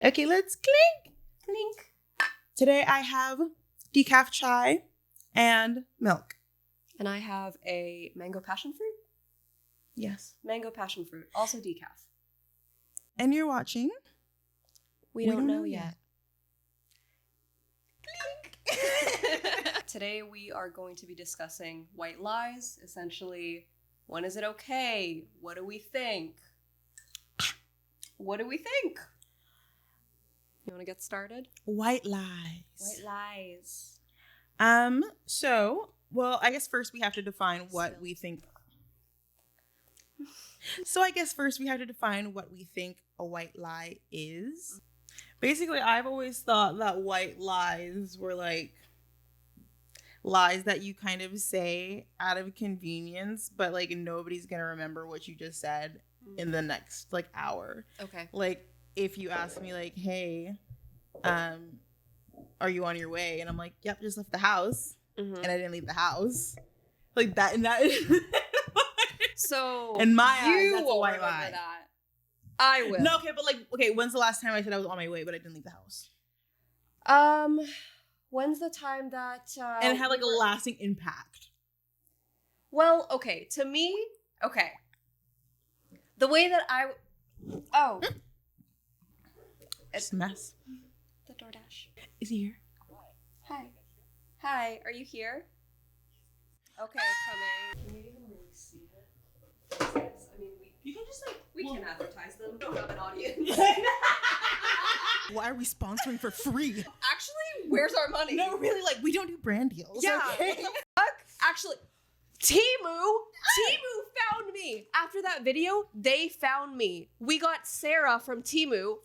Okay, let's clink. Clink. Today I have decaf chai and milk. And I have a mango passion fruit. Yes. Mango passion fruit, also decaf. And you're watching? We don't know yet. Clink. Today we are going to be discussing white lies, essentially. When is it okay? What do we think? What do we think? You want to get started? White lies. White lies. Well, I guess first we have to define what we think. So I guess first we have to define what we think a white lie is. Basically, I've always thought that white lies were like lies that you kind of say out of convenience, but like nobody's gonna remember what you just said in the next like hour. Okay. Like if you ask me like, hey, are you on your way? And I'm like, yep, just left the house. Mm-hmm. And I didn't leave the house. Like that and that. So in my eyes, that's a will white remember lie. that. I will. No, okay, but like, okay, when's the last time I said I was on my way, but I didn't leave the house? When's the time that and it had like a lasting impact. Well, okay, to me, okay. The way that It's a mess. The DoorDash. Is he here? Hi, are you here? Okay, coming. Can you even really see it? I mean, you can just we can advertise them. We don't have an audience. Why are we sponsoring for free? Actually, where's our money? No, really, like, we don't do brand deals. Yeah. Okay? What the fuck? Actually, Temu found me. After that video, they found me. We got Sarah from Temu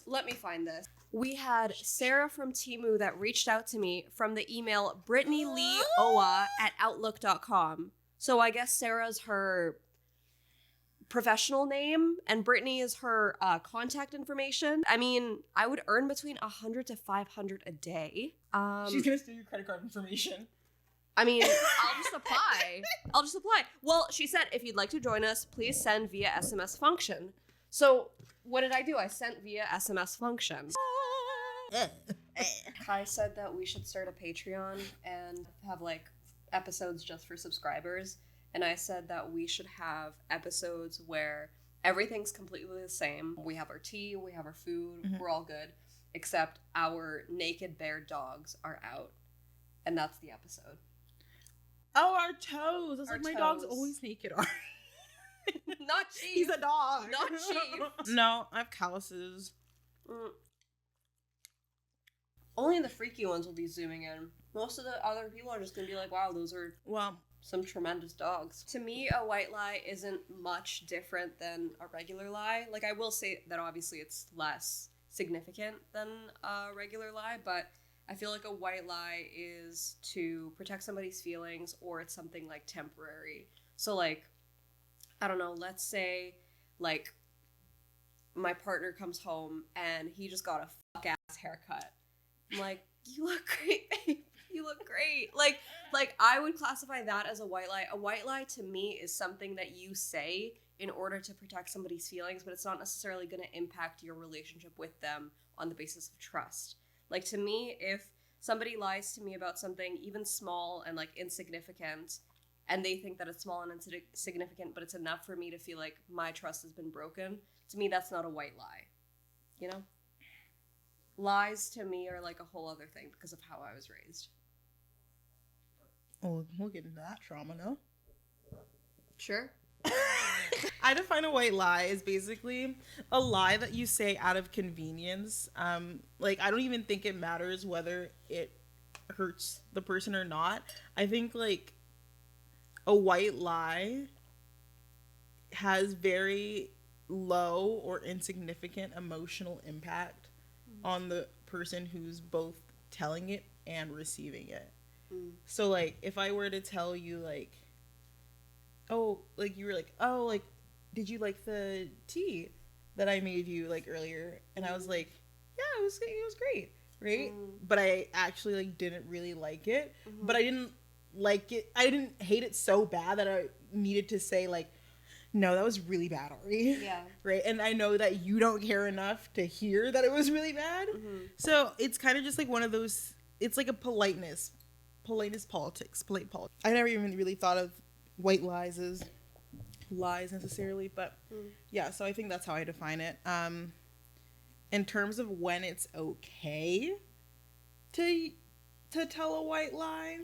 let me find this. We had Sarah from Temu that reached out to me from the email BrittanyLeeOa@outlook.com. So I guess Sarah's her professional name and Brittany is her contact information. I mean, I would earn between $100 to $500 a day. She's gonna steal your credit card information. I mean, I'll just apply. Well, she said, if you'd like to join us, please send via SMS function. So what did I do? I sent via SMS function. I said that we should start a Patreon and have like episodes just for subscribers. And I said that we should have episodes where everything's completely the same. We have our tea, we have our food, we're all good. Except our naked bear dogs are out. And that's the episode. Oh, our toes. That's like my dog's always naked. Not cheap. He's a dog. Not cheap. No, I have calluses. Only the freaky ones will be zooming in. Most of the other people are just going to be like, wow, those are some tremendous dogs. To me, a white lie isn't much different than a regular lie. Like, I will say that obviously it's less significant than a regular lie, but I feel like a white lie is to protect somebody's feelings or it's something like temporary. So like, I don't know, let's say like my partner comes home and he just got a fuck-ass haircut. I'm like, you look great, babe. You look great. Like I would classify that as a white lie. A white lie to me is something that you say in order to protect somebody's feelings, but it's not necessarily going to impact your relationship with them on the basis of trust. Like to me, if somebody lies to me about something even small and like insignificant, and they think that it's small and insignificant, but it's enough for me to feel like my trust has been broken, to me that's not a white lie. You know? Lies to me are like a whole other thing because of how I was raised. Oh, we'll get into that trauma, no? Sure. I define a white lie as basically a lie that you say out of convenience. Like, I don't even think it matters whether it hurts the person or not. I think, like, a white lie has very low or insignificant emotional impact on the person who's both telling it and receiving it. So, like, if I were to tell you, like, oh, like, you were like, oh, like, did you like the tea that I made you, like, earlier? And I was like, yeah, it was great, right? But I actually, like, didn't really like it. But I didn't like it. I didn't hate it so bad that I needed to say, like, no, that was really bad, Ari. Yeah. Right? And I know that you don't care enough to hear that it was really bad. Mm-hmm. So it's kind of just like one of those, it's like a politeness politics, polite politics. I never even really thought of white lies as lies necessarily, but yeah, so I think that's how I define it. In terms of when it's okay to tell a white lie,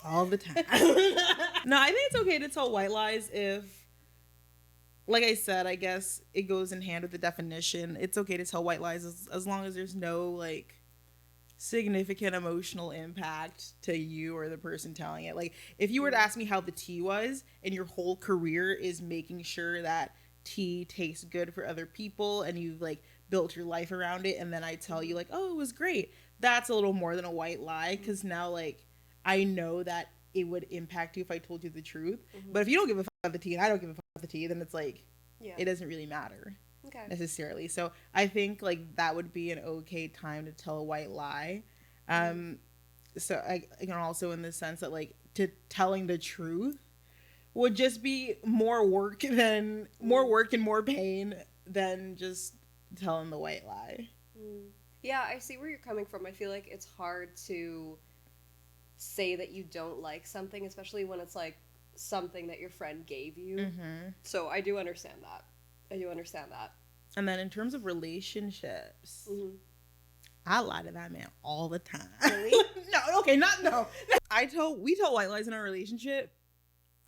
all the time. No, I think it's okay to tell white lies if, like I said, I guess it goes in hand with the definition. It's okay to tell white lies as long as there's no like significant emotional impact to you or the person telling it. Like if you were to ask me how the tea was and your whole career is making sure that tea tastes good for other people and you've like built your life around it, and then I tell you like, oh, it was great, that's a little more than a white lie, because now like I know that it would impact you if I told you the truth. But if you don't give a fuck about the tea and I don't give a fuck about the tea, then it's like it doesn't really matter necessarily. So I think like that would be an okay time to tell a white lie. So I can also, in the sense that like to telling the truth would just be more work and more pain than just telling the white lie. Yeah, I see where you're coming from. I feel like it's hard to say that you don't like something, especially when it's like something that your friend gave you. So I do understand that. And then in terms of relationships, I lie to that man all the time. Really? No. We tell white lies in our relationship.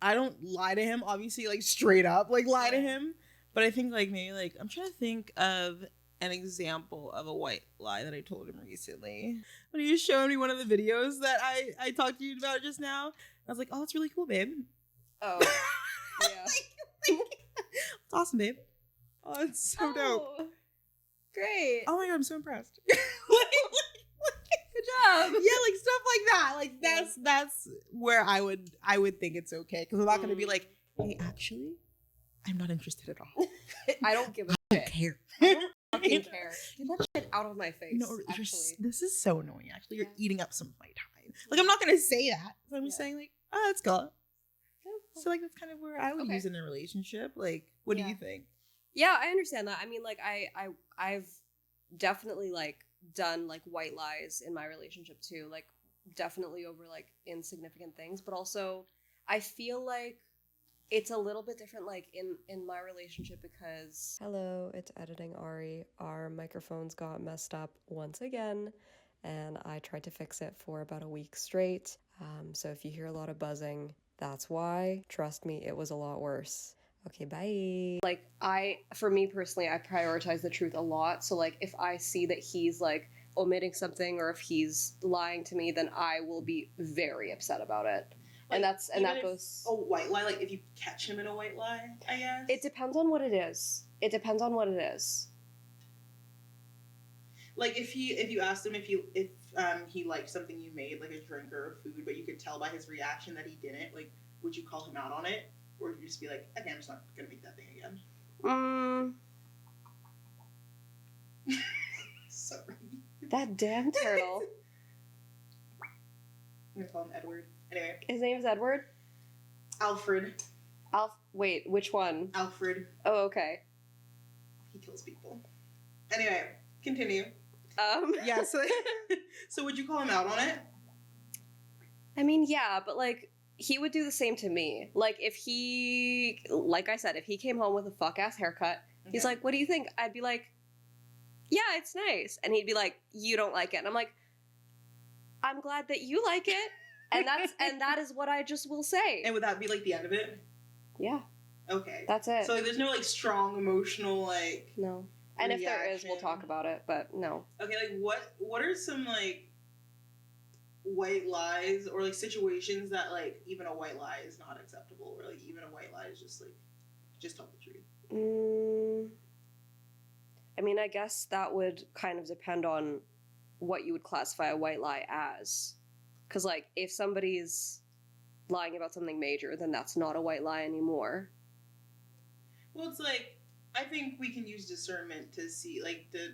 I don't lie to him, obviously, like straight up, like lie to him. But I think like maybe like I'm trying to think of an example of a white lie that I told him recently. When he was showing me one of the videos that I talked to you about just now, I was like, oh, that's really cool, babe. Oh, yeah. It's awesome, babe. Oh, it's so dope. Great. Oh my God, I'm so impressed. Good job. Yeah, like stuff like that. Like that's where I would think it's okay, because I'm not going to be like, hey, actually, I'm not interested at all. I don't give a shit. I don't care. I don't fucking care. Get that shit out of my face. No, this is so annoying. Actually, you're eating up some of my time. Like I'm not going to say that. So I'm just saying like, oh, that's cool. So like that's kind of where I would use it in a relationship. Like, what do you think? Yeah, I understand that. I mean, like I've definitely like done like white lies in my relationship too. Like definitely over like insignificant things, but also I feel like it's a little bit different like in my relationship because hello, it's editing Ari. Our microphones got messed up once again, and I tried to fix it for about a week straight. So if you hear a lot of buzzing, that's why. Trust me, it was a lot worse. Okay, bye. Like for me personally, I prioritize the truth a lot. So like if I see that he's like omitting something or if he's lying to me, then I will be very upset about it. Like, and that goes a white lie. Like if you catch him in a white lie, I guess it depends on what it is. Like if you asked him if he liked something you made, like a drink or a food, but you could tell by his reaction that he didn't, like would you call him out on it, or would you just be like, okay, I'm just not gonna make that thing again? Sorry. That damn turtle. I'm gonna call him Edward. Anyway. His name is Edward? Alfred. Wait, which one? Alfred. Oh, okay. He kills people. Anyway, continue. Yeah, so would you call him out on it? I mean, yeah, but like he would do the same to me. Like if he, like I said, if he came home with a fuck ass haircut, he's like, "What do you think?" I'd be like, "Yeah, it's nice," and he'd be like, "You don't like it," and I'm like, "I'm glad that you like it." And that is what I just will say. And would that be like the end of it? Yeah. Okay. That's it. So like, there's no like strong emotional like no. And reaction. If there is, we'll talk about it. But no. Okay, like what are some like white lies or like situations that like even a white lie is not acceptable, or like even a white lie is just like just tell the truth? I mean, I guess that would kind of depend on what you would classify a white lie as. Because, like, if somebody's lying about something major, then that's not a white lie anymore. Well, it's like, I think we can use discernment to see, like, to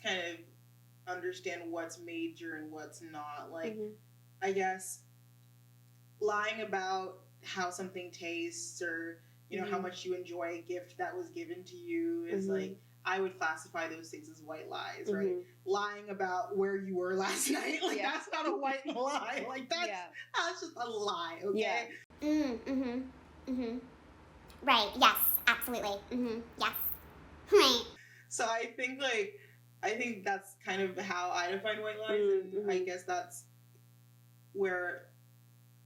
kind of understand what's major and what's not. Like, I guess lying about how something tastes, or you know how much you enjoy a gift that was given to you is like, I would classify those things as white lies, right? Lying about where you were last night, like that's not a white lie. Like that's just a lie, okay? Right. Yes. Absolutely. Yes. Right. So I think that's kind of how I define white lies, and I guess that's where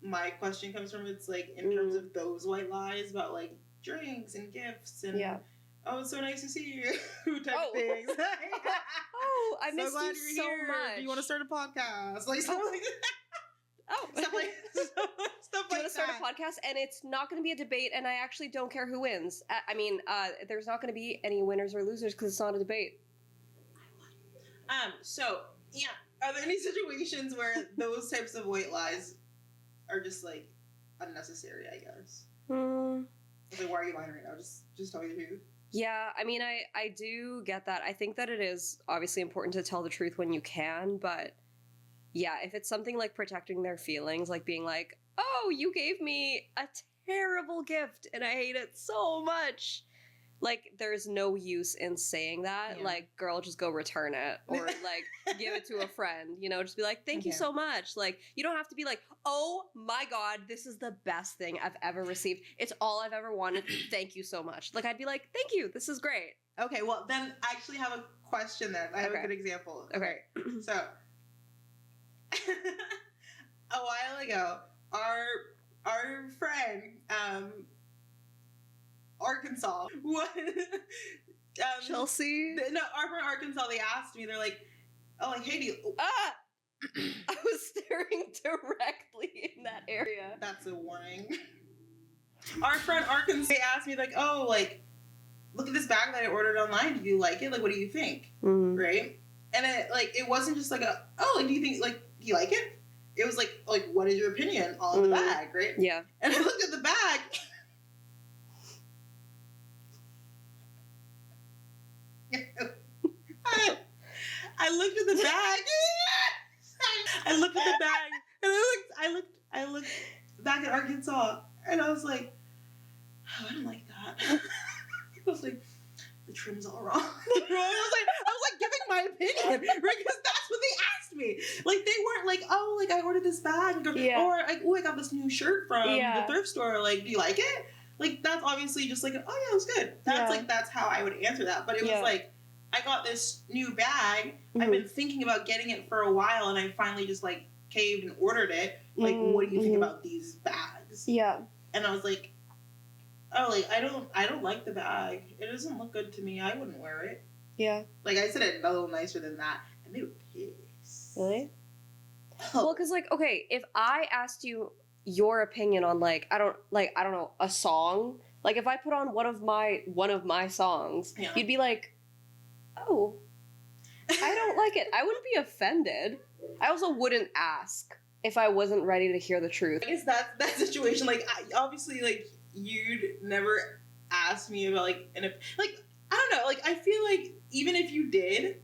my question comes from. It's like in terms of those white lies about like drinks and gifts and oh, it's so nice to see you type things. Oh, I missed you so much. Do you want to start a podcast? Like stuff like that. Oh, stuff like do you want to start a podcast? And it's not going to be a debate, and I actually don't care who wins. I mean, there's not going to be any winners or losers because it's not a debate. So yeah, are there any situations where those types of white lies are just like unnecessary? I guess. Like, why are you lying right now? Just tell me the truth. Yeah, I mean, I do get that. I think that it is obviously important to tell the truth when you can, but yeah, if it's something like protecting their feelings, like being like, oh, you gave me a terrible gift and I hate it so much. Like, there's no use in saying that. Yeah. Like, girl, just go return it. Or, like, give it to a friend. You know, just be like, thank you so much. Like, you don't have to be like, oh, my God, this is the best thing I've ever received. It's all I've ever wanted. Thank you so much. Like, I'd be like, thank you. This is great. Okay, well, then I actually have a question then. I have a good example. Okay. So, a while ago, our friend, Arkansas. What? Chelsea? No, our friend Arkansas, they asked me, they're like, oh, like, hey, do you... I was staring directly in that area. That's a warning. Our friend Arkansas, they asked me, like, oh, like, look at this bag that I ordered online. Do you like it? Like, what do you think? Right? And it wasn't just like oh, like, do you like it? It was like, what is your opinion on the bag, right? Yeah. And I looked at the bag... I looked at the bag. I looked at the bag, and I looked back at Arkansas, and I was like, oh, I don't like that. I was like, the trim's all wrong. I was like giving my opinion, right? Because that's what they asked me. Like, they weren't like, oh, like, I ordered this bag, or I got this new shirt from the thrift store. Like, do you like it? Like, that's obviously just like, oh yeah, it was good. That's how I would answer that. But it was like, I got this new bag. I've been thinking about getting it for a while, and I finally just like caved and ordered it. Like, what do you think about these bags? Yeah. And I was like, oh, like, I don't like the bag. It doesn't look good to me. I wouldn't wear it. Yeah. Like, I said it a little nicer than that, and they were pissed. Really? Well, because like, okay, if I asked you your opinion on like I don't know, a song, like if I put on one of my songs, you'd be like, oh, I don't like it. I wouldn't be offended. I also wouldn't ask if I wasn't ready to hear the truth. I guess that situation, like, obviously, like, you'd never ask me about like like, I don't know, like, I feel like even if you did,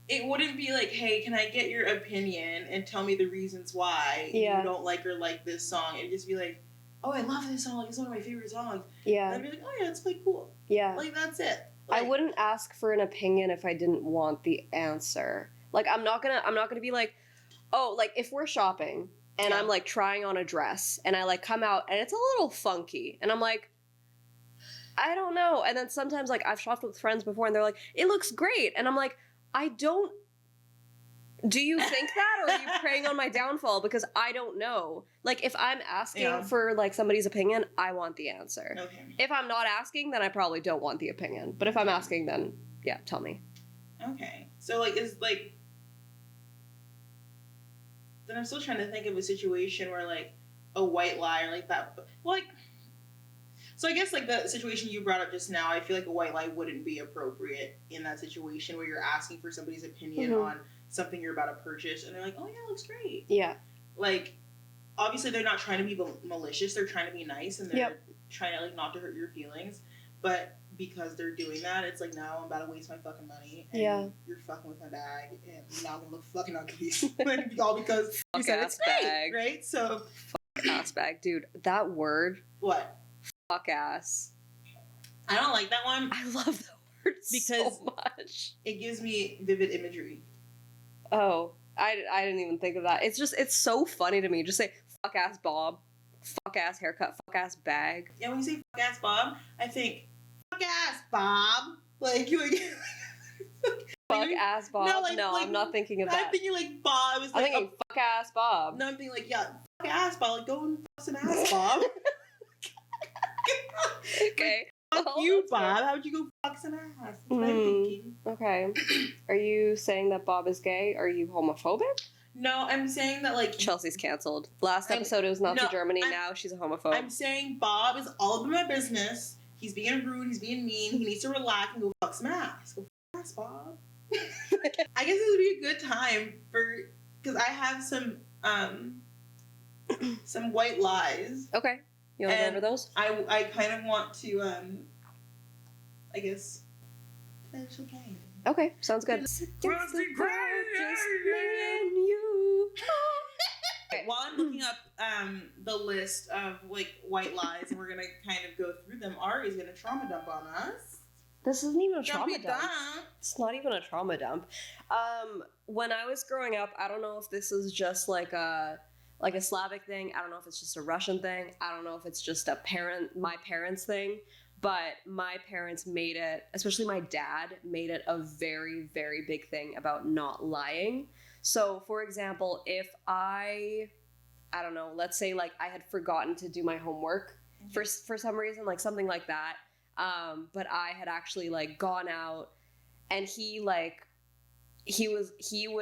it wouldn't be like, hey, can I get your opinion and tell me the reasons why you don't like or like this song? It'd just be like, oh, I love this song. Like, it's one of my favorite songs. Yeah. And I'd be like, oh, yeah, it's quite cool. Yeah. Like, that's it. Like, I wouldn't ask for an opinion if I didn't want the answer. Like, I'm not gonna be like, oh, like, if we're shopping and I'm, like, trying on a dress and I, like, come out and it's a little funky and I'm like, I don't know. And then sometimes, like, I've shopped with friends before and they're like, it looks great. And I'm like, do you think that, or are you preying on my downfall? Because I don't know. Like, if I'm asking for, like, somebody's opinion, I want the answer. Okay. If I'm not asking, then I probably don't want the opinion. But if I'm asking, then, yeah, tell me. Okay. So, like, then I'm still trying to think of a situation where, like, a white lie or, like, that, like... So I guess, like, the situation you brought up just now, I feel like a white lie wouldn't be appropriate in that situation where you're asking for somebody's opinion on something you're about to purchase, and they're like, oh, yeah, it looks great. Yeah. Like, obviously they're not trying to be malicious, they're trying to be nice, and they're trying to, like, not to hurt your feelings, but because they're doing that, it's like, no, I'm about to waste my fucking money, and you're fucking with my bag, and now I'm gonna look fucking ugly. All because you said it's great, right? So... ass bag. Dude, that word. What? Fuck ass. I don't like that one. I love that word so much. It gives me vivid imagery. Oh, I didn't even think of that. It's so funny to me. Just say, fuck ass Bob. Fuck ass haircut. Fuck ass bag. Yeah, when you say fuck ass Bob, I think, fuck ass Bob. Like fuck ass Bob? No, like, I'm not thinking of that. I'm thinking like Bob. I'm thinking fuck ass Bob. No, I'm thinking like, yeah, fuck ass Bob. Like, go and fuck some ass, Bob. Okay. Like, fuck you, Bob. How would you go fuck some ass? That's what I'm thinking. Okay. Are you saying that Bob is gay? Are you homophobic? No, I'm saying that, like... Chelsea's cancelled. Last episode it was Nazi Germany, now she's a homophobe. I'm saying Bob is all about my business. He's being rude, he's being mean, he needs to relax and go fuck some ass. Go fuck ass, Bob. I guess it would be a good time for... Because I have some white lies. Okay. You want to go over those? I kind of want to, I guess... Potential game. Okay, sounds good. Okay, while I'm looking up the list of like white lies, and we're gonna kind of go through them, Ari's gonna trauma dump on us. This isn't even a trauma dump. It's not even a trauma dump. When I was growing up, I don't know if this is just like a Slavic thing. I don't know if it's just a Russian thing. I don't know if it's just my parents' thing. But my parents made it, especially my dad, made it a very, very big thing about not lying. So, for example, if I don't know, let's say like I had forgotten to do my homework for some reason, like something like that, but I had actually like gone out and he would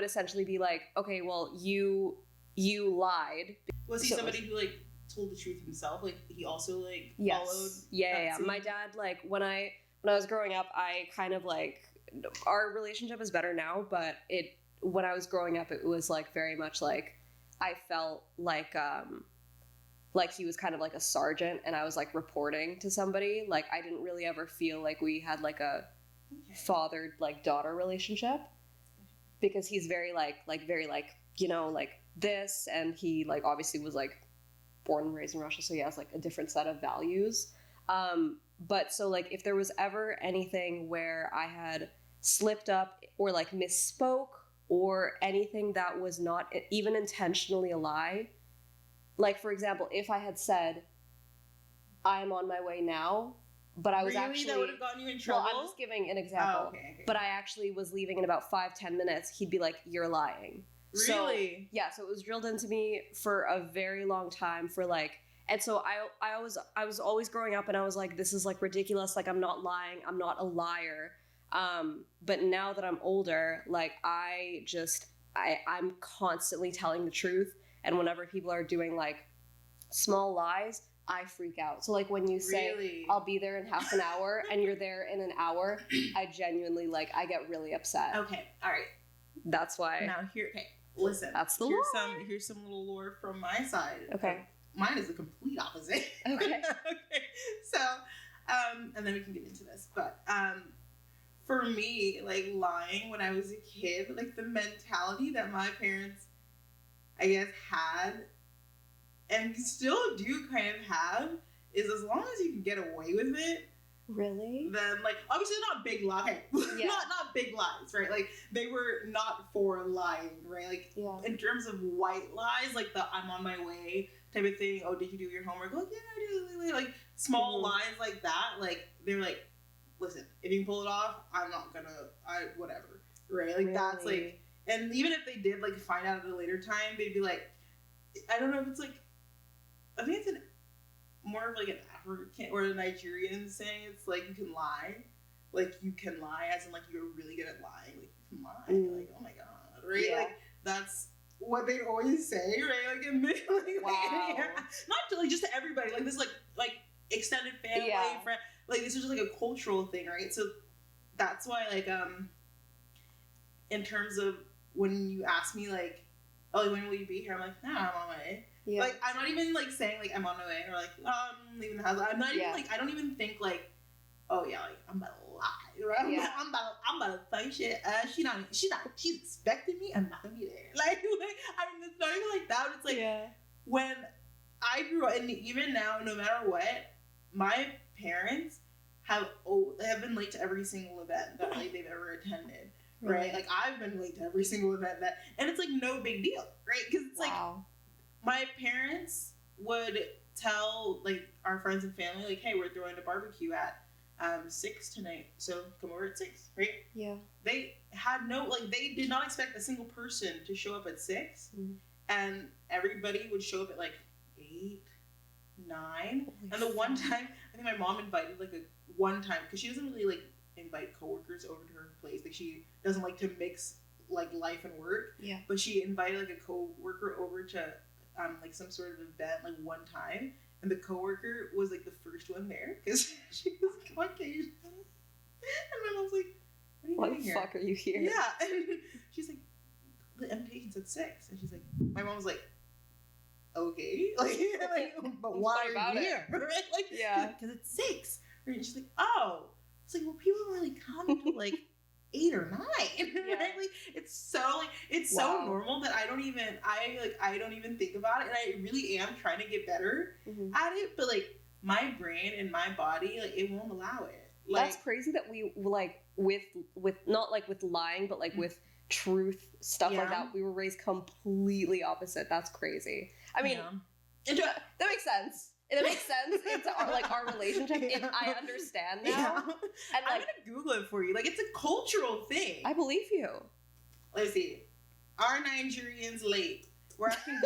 essentially be like, okay, well, you lied. Was he somebody who like told the truth himself? Like he also like followed? Yeah. My dad, like when I was growing up, I kind of like, our relationship is better now, but when I was growing up, it was like very much like I felt like he was kind of like a sergeant and I was like reporting to somebody. Like I didn't really ever feel like we had like a fathered like daughter relationship, because he's very like you know, like this, and he like obviously was like born and raised in Russia, so he has like a different set of values. But so like if there was ever anything where I had slipped up or like misspoke or anything that was not even intentionally a lie, like for example, if I had said I'm on my way now, but I was actually, that would have gotten you in trouble. Well, I'm just giving an example. Oh, okay. But I actually was leaving in about 5-10 minutes. He'd be like, "You're lying." Really? So, yeah, so it was drilled into me for a very long time for like, and so I was always growing up and I was like, this is like ridiculous, like I'm not lying, I'm not a liar. But now that I'm older, like I'm constantly telling the truth, and whenever people are doing like small lies, I freak out. So like when you say, really? I'll be there in half an hour and you're there in an hour, I genuinely like, I get really upset. Okay, all right. That's why. Now here, okay. Listen, that's the lore. Here's some little lore from my side. Okay. Mine is the complete opposite. Okay. Okay. So, and then we can get into this. But for me, like lying when I was a kid, like the mentality that my parents, I guess, had and still do kind of have is as long as you can get away with it. Really? Then, like, obviously not big lies. Yeah. not big lies, right? Like, they were not for lying, right? Like, yeah. In terms of white lies, like the I'm on my way type of thing. Oh, did you do your homework? Like, yeah, I did. Like, small lies like that. Like, they're like, listen, if you can pull it off, I'm not gonna, whatever, right? Like, really? That's like, and even if they did, like, find out at a later time, they'd be like, I don't know if it's like, I think it's more of like an African or a Nigerian saying. It's like you can lie, as in like you're really good at lying, like you can lie, like oh my god, right? Yeah. Like that's what they always say, right? Like admittedly, wow. Not to, like just to everybody, like this, like extended family, friend, like this is just like a cultural thing, right? So that's why, like in terms of when you ask me like, oh, when will you be here? I'm like, nah, I'm on my way. Yeah. Like, I'm not even, like, saying, like, I'm on my way, or, like, oh, I'm leaving the house. I'm not even, like, I don't even think, like, oh, yeah, like, I'm about to lie, right? Yeah. I'm about to fuck shit. She's expecting me. I'm not gonna be there. Like, I mean, it's not even like that. It's like, when I grew up, and even now, no matter what, my parents have been late to every single event that like they've ever attended. Right? Like I've been late to every single event and it's like no big deal, right? Because it's like my parents would tell like our friends and family like, hey, we're throwing a barbecue at 6 tonight, so come over at 6, right? Yeah. They had they did not expect a single person to show up at 6, and everybody would show up at like 8, 9. And the one time, I think my mom invited like one time, because she doesn't really like invite coworkers over to her place. Like she doesn't like to mix like life and work. Yeah. But she invited like a coworker over to like some sort of event like one time, and the coworker was like the first one there because she was Caucasian. And my mom's like, "What are you doing here? Why the fuck are you here?" Yeah, and she's like, "The invitation said 6," and she's like, my mom was like, "Okay, like but why are you here?" Right? Like, yeah, because it's 6. Right? And she's like, "Oh." It's like, well, people don't really come until like 8 or 9. Yeah. Right? Like it's so so normal that I don't even think about it, and I really am trying to get better at it, but like my brain and my body, like it won't allow it. Like, that's crazy that we like with not like with lying, but like with truth stuff like that, we were raised completely opposite. That's crazy. I mean, that makes sense. It makes sense. It's our relationship. I understand now. Yeah. And like, I'm gonna Google it for you. Like it's a cultural thing. I believe you. Let's see. Are Nigerians late? We're asking.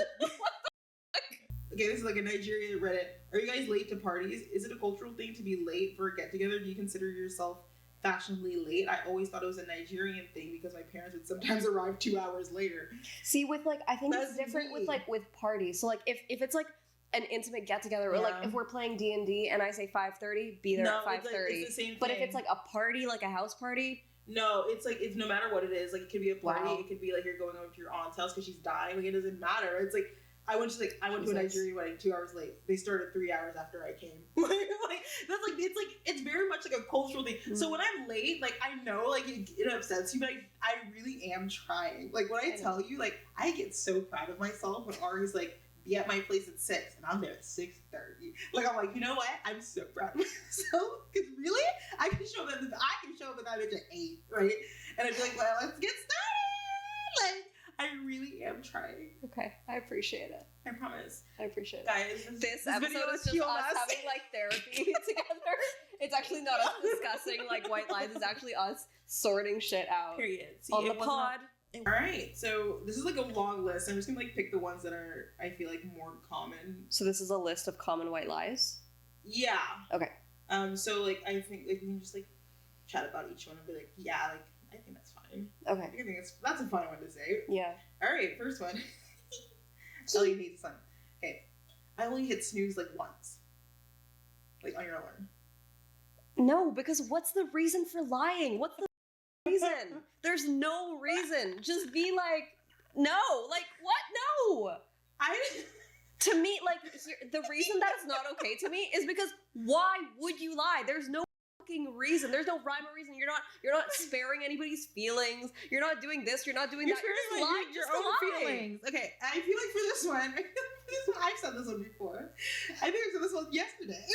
Okay, this is like a Nigerian Reddit. Are you guys late to parties? Is it a cultural thing to be late for a get together? Do you consider yourself fashionably late? I always thought it was a Nigerian thing because my parents would sometimes arrive 2 hours later. See, with like, I think it's different with parties. So like, if it's like an intimate get together, or like if we're playing D&D and I say 5:30, be there at 5:30. It's the same thing. But if it's like a party, like a house party. No, it's no matter what it is. Like it could be a party. It could be like you're going over to your aunt's house because she's dying. Like it doesn't matter. It's like I went to a Nigerian wedding 2 hours late. They started 3 hours after I came. It's very much like a cultural thing. So when I'm late, like I know like it upsets you, but I really am trying. Like when I tell you, like I get so proud of myself when Ari's like, be at my place at 6, and I'm there at 6:30. Like I'm like, you know what? I'm so proud of myself. Because really, I can show up at that bitch at 8, right? And I'd be like, well, let's get started. Like I really am trying. Okay, I appreciate it. I promise. I appreciate it. Guys, this episode is just us having like therapy together. It's actually not us discussing like white lies. It's actually us sorting shit out. Period. See, on the pod. All right, so this is like a long list. I'm just gonna like pick the ones that are I feel like more common. So this is a list of common white lies. Yeah. Okay. So like I think like we can just like chat about each one and be like, yeah, like I think that's fine. Okay. I think that's a fun one to say. Yeah. All right, first one. Ellie hates fun. Okay, I only hit snooze like once. Like on your alarm. No, because what's the reason for lying? What's the reason? There's no reason. Just be like, no. Like, what? No. To me, like, the reason that it's not okay to me is because why would you lie? There's no fucking reason. There's no rhyme or reason. You're not sparing anybody's feelings. You're not doing this. You're not doing that. You're just lying your just own feelings. Okay, I feel like for this one, I've said this one before. I think I said this one yesterday.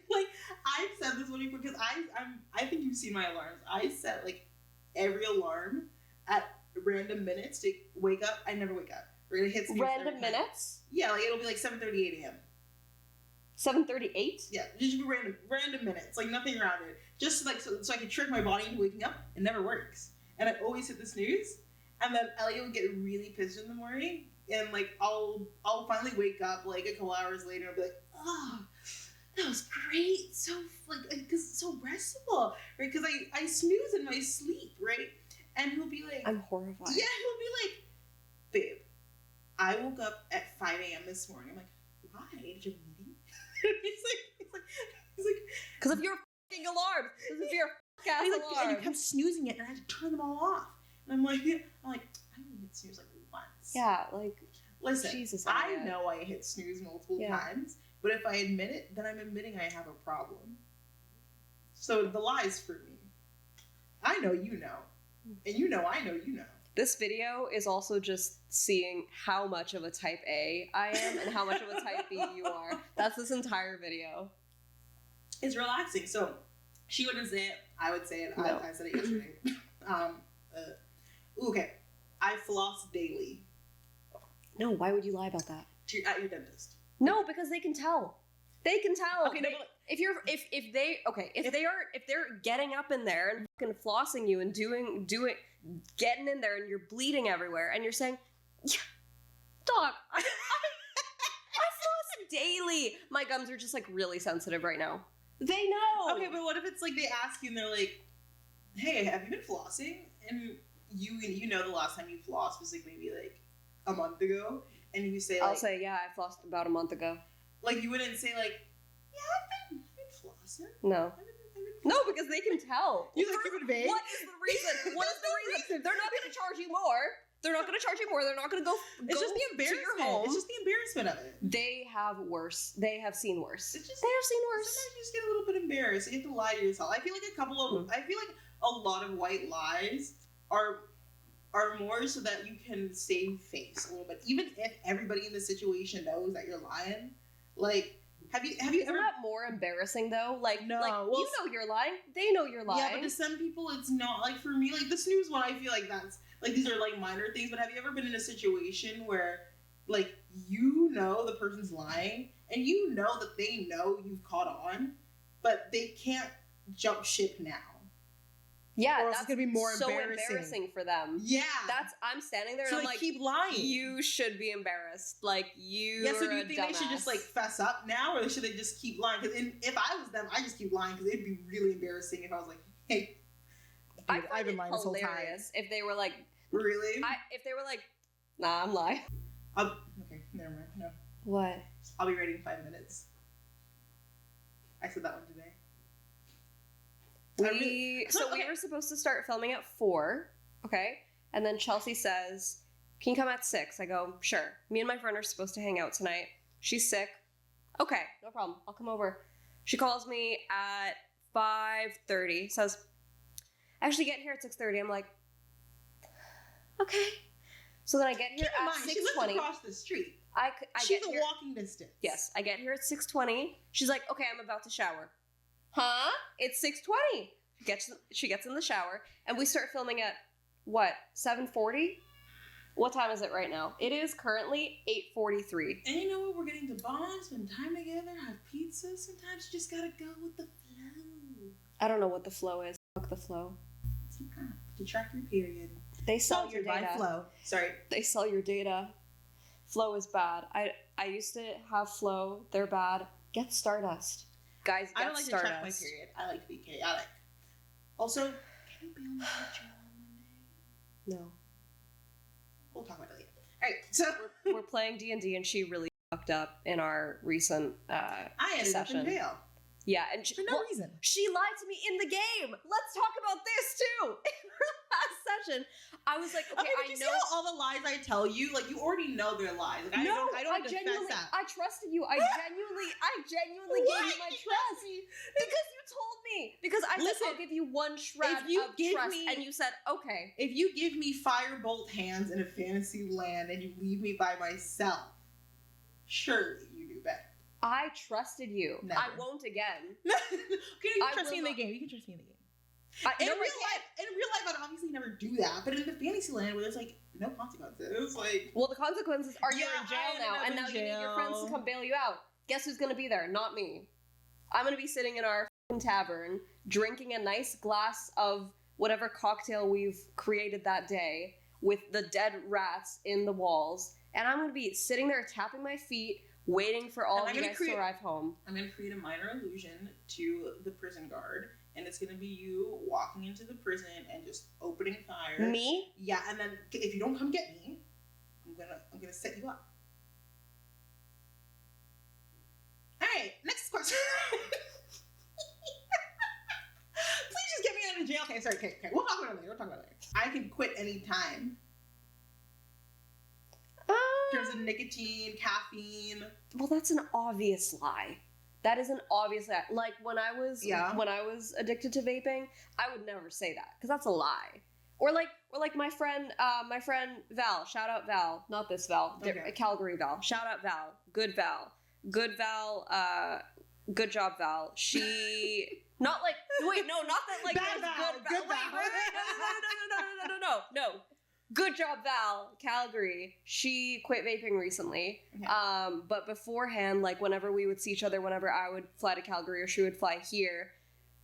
Like I've said this one before because I think you've seen my alarms. I set like every alarm at random minutes to wake up. I never wake up. Right? It hits random minutes. Yeah, like it'll be like 7:38 a.m. 7:38. Yeah, just be random minutes, like nothing around it. Just like so I can trick my body into waking up. It never works, and I always hit the snooze. And then Elliot would get really pissed in the morning, and like I'll finally wake up like a couple hours later and be like, oh, that was great, so like because it's so restful, right? Because I snooze in my sleep, right? And he'll be like, I'm horrified. Yeah, he'll be like, babe, I woke up at 5 a.m. this morning. I'm like, why? Did you have a meeting? he's like, because of your fucking alarms. Because of your fucking alarms. And you kept snoozing it, and I had to turn them all off. And I'm like, I only hit snooze like once. Yeah, like, listen, Jesus, I know I hit snooze multiple times, but if I admit it, then I'm admitting I have a problem. So the lie's for me. I know you know. And you know I know you know. This video is also just seeing how much of a type A I am and how much of a type B you are. That's this entire video. It's relaxing. So she wouldn't say it. I would say it. No. I said it yesterday. Okay. I floss daily. No, why would you lie about that? At your dentist. No, because they can tell. They can tell. Okay, no, but if they're getting up in there and fucking flossing you and getting in there and you're bleeding everywhere and you're saying, yeah, dog, I floss daily. My gums are just like really sensitive right now. They know. Okay, but what if it's like they ask you and they're like, hey, have you been flossing? And you know the last time you flossed was like maybe like a month ago, and you say like, I'll say, yeah, I flossed about a month ago. Like, you wouldn't say like, yeah, I've been flossing. No. No, because they can tell. You like keep it vague? What is the reason? What is the reason? They're not going to charge you more. They're not going to charge you more. They're not going to go It's just the embarrassment. To your home. It's just the embarrassment of it. They have worse. They have seen worse. It's just, they have seen worse. Sometimes you just get a little bit embarrassed. You have to lie to yourself. I feel like a lot of white lies are more so that you can save face a little bit. Even if everybody in the situation knows that you're lying. Like, have you Isn't that more embarrassing though? Like, no, like you know you're lying. They know you're lying. Yeah, but to some people it's not. Like, for me, like the snooze one, I feel like that's like, these are like minor things. But have you ever been in a situation where like you know the person's lying and you know that they know you've caught on, but they can't jump ship now? Yeah, or else it's gonna be more so embarrassing for them. Yeah, I'm standing there so and I'm like, keep lying. You should be embarrassed. Like, you. Yeah. So do you think dumbass. they should just like fess up now, or should they just keep lying? Because if I was them, I just keep lying because it'd be really embarrassing if I was like, hey, dude, I've been lying this whole time. If they were like, really? If they were like, nah, I'm lying. Okay, never mind. No. What? I'll be ready in 5 minutes. I said that one today. We were supposed to start filming at 4, okay? And then Chelsea says, can you come at 6? I go, sure. Me and my friend are supposed to hang out tonight. She's sick. Okay, no problem. I'll come over. She calls me at 5:30, says, actually get here at 6:30. I'm like, okay. So then I get here at 6:20. She lives across the street. She's a walking distance. Yes, I get here at 6:20. She's like, okay, I'm about to shower. Huh? It's 6:20. She gets in the shower, and we start filming at, what, 7:40? What time is it right now? It is currently 8:43. And you know what? We're getting to bond, spend time together, have pizza. Sometimes you just gotta go with the flow. I don't know what the flow is. Fuck the flow. To track your period. They sell your data. By Flow. Sorry. They sell your data. Flow is bad. I used to have Flow. They're bad. Get Stardust. Guys, get Stardust. I don't like to track my period. I like to be chaotic. Also, can you be on the channel one day? No. We'll talk about it later. Alright, so we're playing D&D and she really fucked up in our recent I ended session. up in jail. Yeah, and for no reason. She lied to me in the game. Let's talk about this too. In her last session, I was like, okay, I know all the lies I tell you. Like, you already know they're lies. Like, I don't genuinely, that. I trusted you. I genuinely gave you my trust because you told me. Because I said I'll give you one shred of trust, and you said okay. If you give me firebolt hands in a fantasy land and you leave me by myself, surely you do better. I trusted you. Never. I won't again. Okay, you can trust me in the game. You can trust me in the game. In real life, I'd obviously never do that. But in the fantasy land where there's like no consequences, like, well, the consequences are you're in jail now, and now you need your friends to come bail you out. Guess who's gonna be there? Not me. I'm gonna be sitting in our tavern drinking a nice glass of whatever cocktail we've created that day with the dead rats in the walls, and I'm gonna be sitting there tapping my feet, waiting for all of you guys to arrive home. I'm going to create a minor illusion to the prison guard, and it's going to be you walking into the prison and just opening fire. Me? Yeah, and then if you don't come get me, I'm gonna set you up. All right, next question. Please just get me out of jail. Okay, sorry. Okay. We'll talk about it later. I can quit any time. In terms of nicotine, caffeine. Well, that's an obvious lie. That is an obvious lie. Like when I was addicted to vaping, I would never say that because that's a lie. Or like my friend Val. Shout out Val, not this Val, Okay. Calgary Val. Shout out Val. Good Val. Good Val. Good job, Val. She not like wait, no, not that like Bad Val. Good Val. Wait, no. Good job, Val. Calgary. She quit vaping recently. Okay. But beforehand, like whenever we would see each other, whenever I would fly to Calgary or she would fly here,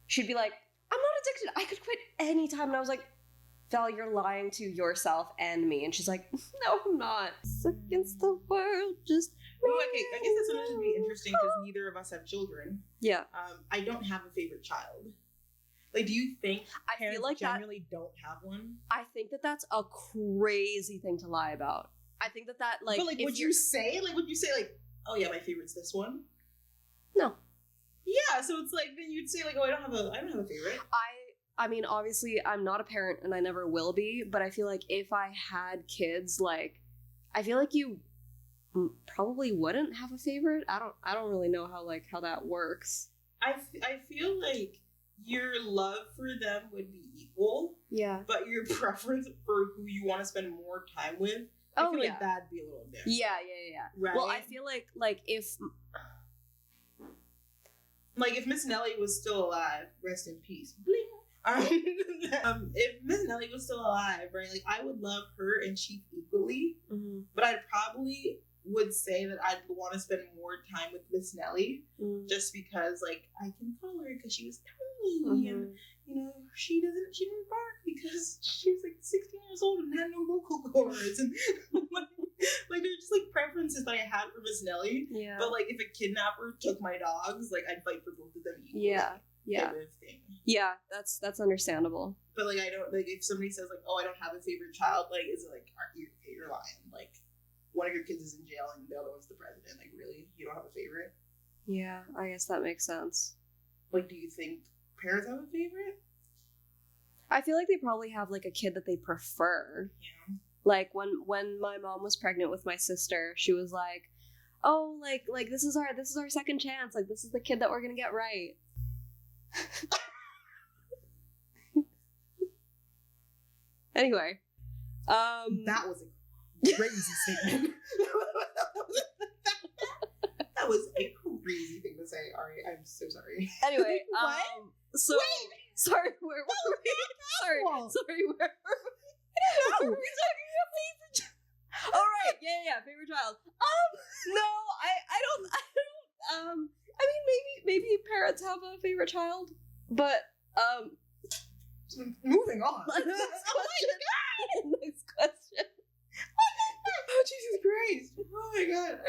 she'd be like, "I'm not addicted. I could quit anytime." And I was like, "Val, you're lying to yourself and me." And she's like, "No, I'm not. It's against the world. Just." Well, okay, I guess this one would be interesting because neither of us have children. Yeah. I don't have a favorite child. Like, do you think parents generally don't have one? I think that that's a crazy thing to lie about. I think that like. But like, would you say like, oh yeah, my favorite's this one? No. Yeah, so it's like then you'd say like, oh, I don't have a favorite. I mean, obviously, I'm not a parent and I never will be, but I feel like if I had kids, like, I feel like you probably wouldn't have a favorite. I don't really know how that works. I feel like your love for them would be equal. Yeah. But your preference for who you want to spend more time with, I feel like that'd be a little different. Yeah. Right? Well, I feel like if Miss Nelly was still alive, rest in peace. Bling. If Miss Nelly was still alive, right, like I would love her and Chief equally, but I probably would say that I'd want to spend more time with Miss Nelly, just because like I can call her because she was tiny, and you know she didn't bark because she was like 16 years old and had no vocal cords, and like they're just like preferences that I had for Miss Nelly. Yeah. But like if a kidnapper took my dogs, like I'd fight for both of them equally. Yeah. Thing. Yeah, that's understandable. But like I don't like if somebody says like, oh, I don't have a favorite child, like is it like you're lying? Like one of your kids is in jail and the other one's the president. Like really, you don't have a favorite? Yeah, I guess that makes sense. Like, do you think parents have a favorite? I feel like they probably have like a kid that they prefer. Yeah. Like when my mom was pregnant with my sister, she was like, "Oh, like this is our second chance. Like this is the kid that we're gonna get right." Anyway, that was a crazy statement. That was a crazy thing to say. Ari, I'm so sorry. Anyway, what? So wait. Sorry, where were we? Sorry, where were we? No. Were we talking about favorite child? All right, yeah, favorite child. No, I don't. I mean, maybe parents have a favorite child, but moving on. Next question. Oh, Jesus Christ! Oh my God.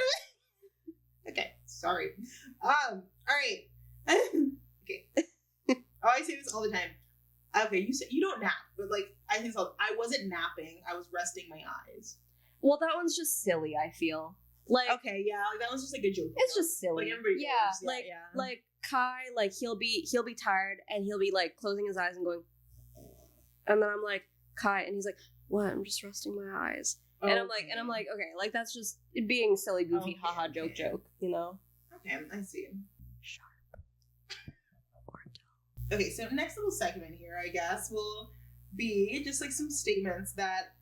Okay, sorry. All right. Okay. Oh, I say this all the time. Okay, you said you don't nap, but like I think so. I wasn't napping. I was resting my eyes. Well, that one's just silly. I feel like okay, yeah, like that one's just like a joke. It's just silly. Like everybody knows. Like Kai, like he'll be tired and he'll be like closing his eyes and going, and then I'm like Kai, and he's like, "What? I'm just resting my eyes." Okay. And I'm like, okay, like that's just being silly, goofy, haha, joke, you know? Okay, I see. Sharp or dull. Okay, so next little segment here, I guess, will be just like some statements that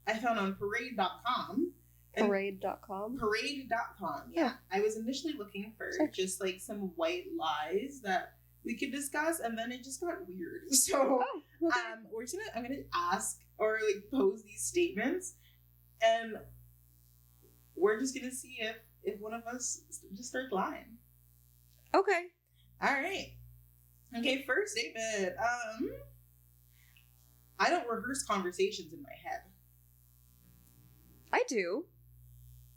I found on Parade.com. Parade.com? Parade.com, yeah. I was initially looking for just like some white lies that we could discuss, and then it just got weird. So, I'm gonna ask or like pose these statements. And we're just gonna see if one of us just starts lying. Okay. All right. Okay. First statement. I don't rehearse conversations in my head. I do.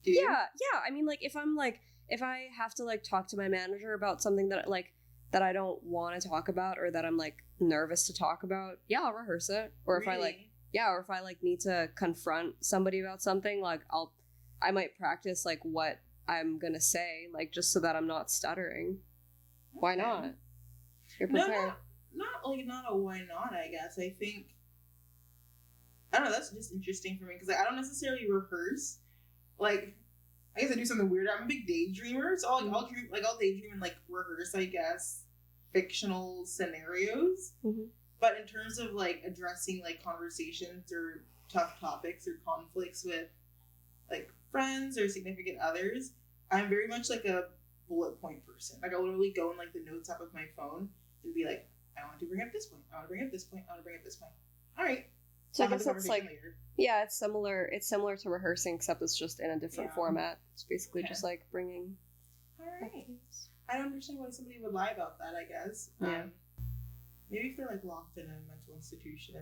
Do you? Yeah. I mean, like if I have to like talk to my manager about something that I don't want to talk about or that I'm like nervous to talk about, yeah, I'll rehearse it. Or if really? or if I like need to confront somebody about something, like I might practice like what I'm gonna say, like just so that I'm not stuttering. Okay. Why not? You're prepared. Not a why not, I guess. I think I don't know, that's just interesting for me because like, I don't necessarily rehearse. Like I guess I do something weird. I'm a big daydreamer, so I'll daydream and like rehearse, I guess, fictional scenarios. But in terms of, like, addressing, like, conversations or tough topics or conflicts with, like, friends or significant others, I'm very much, like, a bullet point person. Like, I'll literally go in, like, the notes app of my phone and be like, I want to bring up this point. I want to bring up this point. I want to bring up this point. All right. So I guess it's like, later. Yeah, it's similar. It's similar to rehearsing, except it's just in a different format. It's basically just like bringing. All right. I don't understand why somebody would lie about that. I guess. Yeah. Maybe if they're like locked in a mental institution,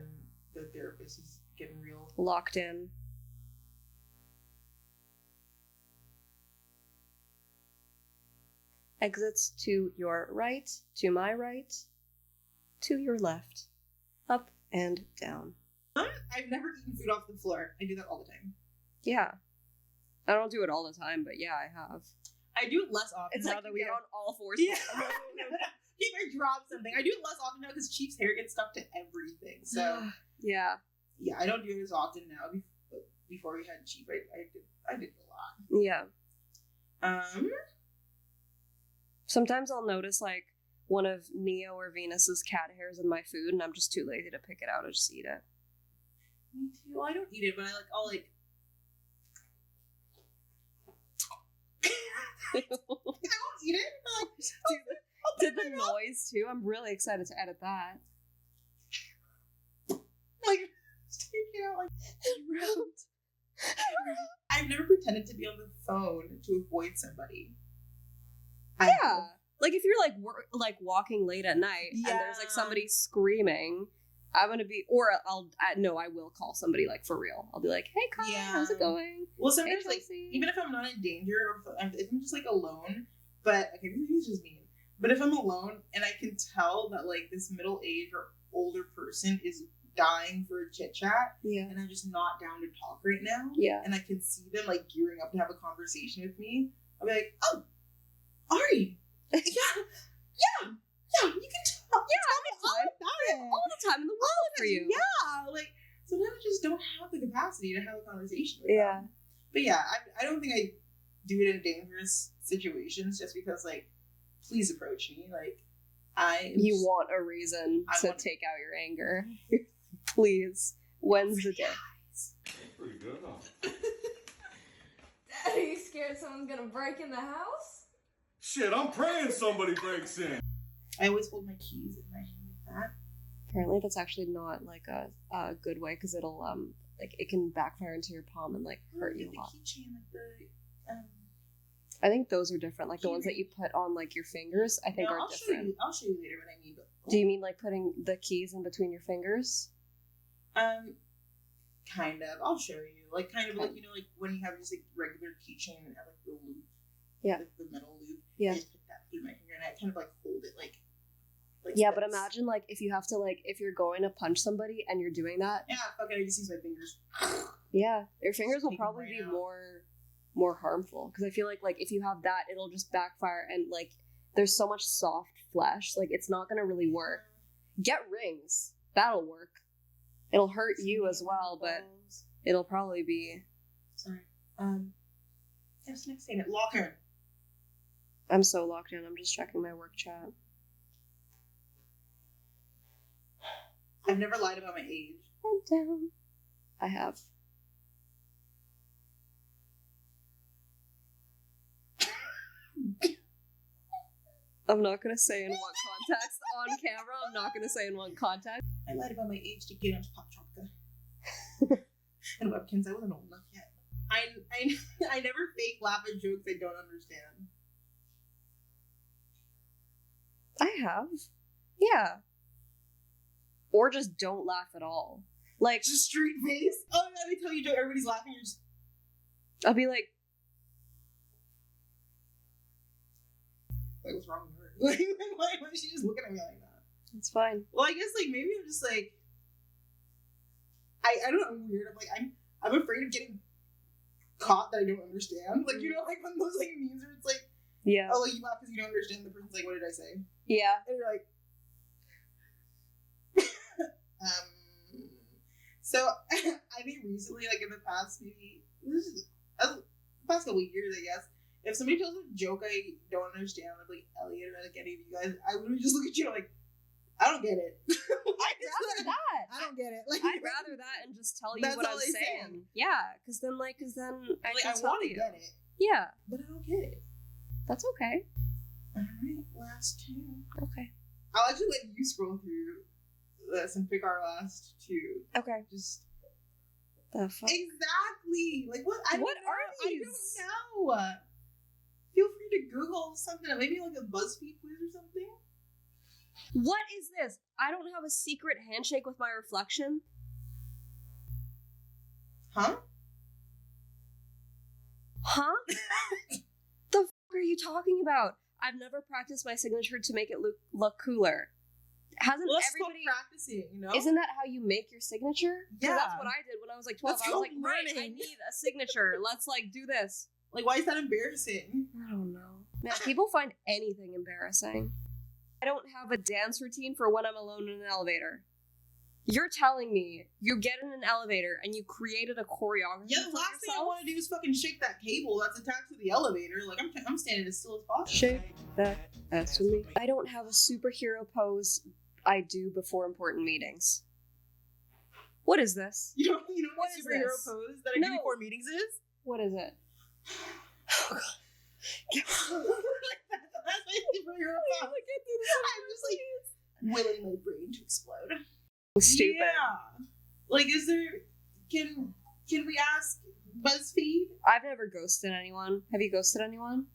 the therapist is getting real locked in. Exits to your right, to my right, to your left, up and down. I've never eaten food off the floor. I do that all the time. Yeah. I don't do it all the time, but yeah, I have. I do it less often. It's like that we are on all fours. Yeah. If I drop something, I do it less often now because Chief's hair gets stuck to everything. So yeah, I don't do it as often now. Before we had Chief, I did a lot. Yeah. Sometimes I'll notice like one of Neo or Venus's cat hairs in my food, and I'm just too lazy to pick it out. I just eat it. Me too. Well, I don't eat it, but I'll I won't eat it. Did the noise too? I'm really excited to edit that. Like, taking out like I've never pretended to be on the phone to avoid somebody. Yeah, like if you're like walking late at night and there's like somebody screaming, I'm gonna be, or I will call somebody like for real. I'll be like, hey, Kyle, how's it going? Well, sometimes like even if I'm not in danger or if I'm just like alone, but okay, maybe it's just mean. But if I'm alone and I can tell that like this middle-aged or older person is dying for a chit chat, and I'm just not down to talk right now, and I can see them like gearing up to have a conversation with me, I'll be like, oh, Ari, yeah, you can talk. All the time in the world for you. Yeah, like sometimes I just don't have the capacity to have a conversation with them. But yeah, I don't think I do it in dangerous situations just because like, please approach me. Like, you want a reason to take out your anger. Please. When's the day? Pretty good, huh? Dad, are you scared someone's gonna break in the house? Shit, I'm praying somebody breaks in. I always hold my keys in my hand like that. Apparently that's actually not like a good way because it'll like it can backfire into your palm and like hurt you a lot. Keychain, like I think those are different, like the ones that you put on like your fingers. I think are different. I'll show you later what I mean. But, do you mean like putting the keys in between your fingers? Kind of. I'll show you. Like kind of like like when you have just like regular keychain and have like the loop. Yeah. Like the metal loop. Yeah. I just put that through my finger and I kind of like hold it like yeah, but imagine like if you have to like if you're going to punch somebody and you're doing that. Yeah, fuck it, I just use my fingers. Yeah, your fingers will probably be more harmful because I feel like if you have that, it'll just backfire and like there's so much soft flesh, like it's not gonna really work. Get rings, that'll work. It'll hurt you as well, but it'll probably be. Sorry. What's the next statement? Locker. I'm so locked in. I'm just checking my work chat. I've never lied about my age. I'm down. I have. I'm not going to say in what context on camera. I'm not going to say in what context. I lied about my age to get onto Pop Tropica. And Webkins, I wasn't old enough yet. I never fake laugh at jokes I don't understand. I have. Yeah. Or just don't laugh at all. Like, just straight face. Oh yeah, they tell you joke, everybody's laughing, you're just... I'll be like, what's wrong with her? Why is she just looking at me like that? It's fine. Well, I guess like maybe I'm just like I don't know, I'm weird. I'm like I'm afraid of getting caught that I don't understand. Like you know, like when those like memes where it's like, yeah, oh, like you laugh because you don't understand. The person's like, what did I say? Yeah, and you're like, So I think recently, like in the past maybe the past couple of years, I guess, if somebody tells a joke I don't understand, like Elliot or like any of you guys, I would just look at you like, I don't get it. I'd rather that. I don't get it. Like, I'd rather that and just tell you That's what all I'm they saying. say. Yeah, because then I can tell want to you. get it, Yeah, but I don't get it. that's okay. All right, last two. Okay. I'll actually let you scroll through this and pick our last two. Okay. Just The fuck? exactly. Like what? I don't What know. are these? I don't know. Feel free to Google something. Maybe like a BuzzFeed quiz or something. What is this? I don't have a secret handshake with my reflection. Huh? Huh? The fuck are you talking about? I've never practiced my signature to make it look cooler. Hasn't Let's everybody stop practicing, you know? Isn't that how you make your signature? 'Cause Yeah. that's what I did when I was like 12. Let's I was go like, right, I learning. need a signature. Let's like do this. Like, why is that embarrassing? I don't know. Man, people find anything embarrassing. I don't have a dance routine for when I'm alone in an elevator. You're telling me you get in an elevator and you created a choreography Yeah, the for last thing I yourself? want to do is fucking shake that cable that's attached to the elevator. Like, I'm standing as still as possible. Shake that ass with me. I don't have a superhero pose I do before important meetings. What is this? You know what What is superhero this? pose that I do No. before meetings is? What is it? Like, that's the last my superhero pose. I'm just like willing my brain to explode. Stupid. Yeah. Like, is there? Can we ask BuzzFeed? I've never ghosted anyone. Have you ghosted anyone?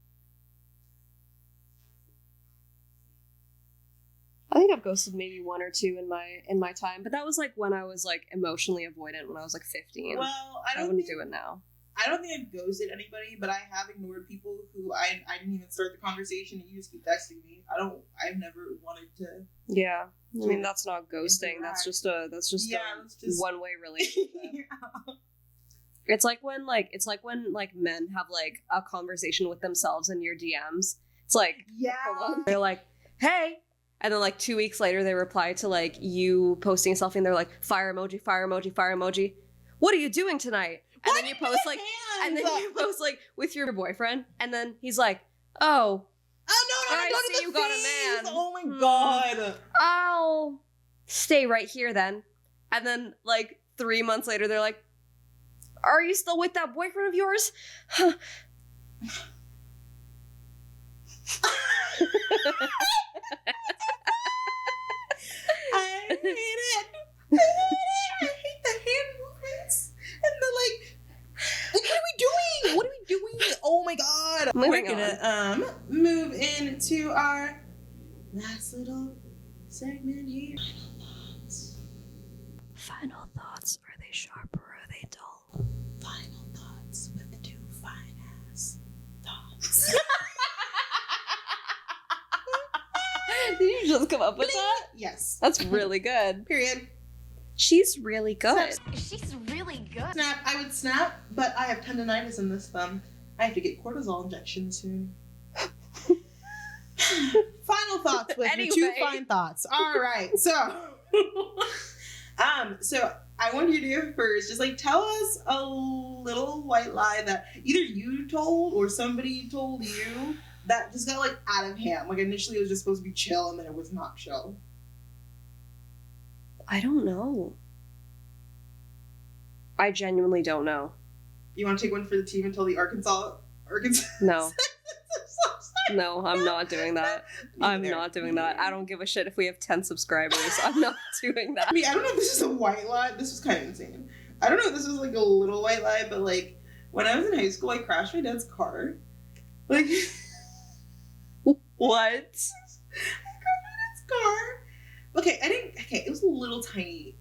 I think I've ghosted maybe one or two in my time, but that was like when I was like emotionally avoidant when I was like 15. Well, I wouldn't do it now. I don't think I've ghosted anybody, but I have ignored people who I didn't even start the conversation and you just keep texting me. I've never wanted to. Yeah, I mean that's not ghosting. That's just a that's one-way relationship. Yeah. It's like when men have like a conversation with themselves in your DMs. It's like Yeah. hold on. They're like, hey. And then like 2 weeks later they reply to like you posting something and they're like, fire emoji, fire emoji, fire emoji. What are you doing tonight? And then you post like with your boyfriend, and then he's like, oh. Oh no, I don't see do you the got a face. man. Oh my god. I'll stay right here then. And then like 3 months later they're like, are you still with that boyfriend of yours? I hate it. I hate the hand movements and the like what are we doing? What are we doing? Oh my god. Moving We're gonna move into our last little segment here. Final thoughts. Are they sharp or are they dull? Final thoughts with two fine ass thoughts. Did you just come up with that? Yes. That's really good. Period. She's really good. She's really good. Snap. I would snap, but I have tendonitis in this thumb. I have to get cortisol injections soon. Final thoughts with your two Anyway. fine thoughts. All right. So, so I want you to do first. Just like tell us a little white lie that either you told or somebody told you that just got like out of hand. Like initially it was just supposed to be chill and then it was not chill. I don't know. I genuinely don't know. You want to take one for the team and tell the Arkansas? No. No, I'm not doing that. Me I'm neither. not doing that. I don't give a shit if we have 10 subscribers. I'm not doing that. I mean, I don't know if this is a white lie. This was kind of insane. I don't know if this was like a little white lie, but like when I was in high school, I crashed my dad's car. Like, What? I crashed my dad's car. Okay, it was a little tiny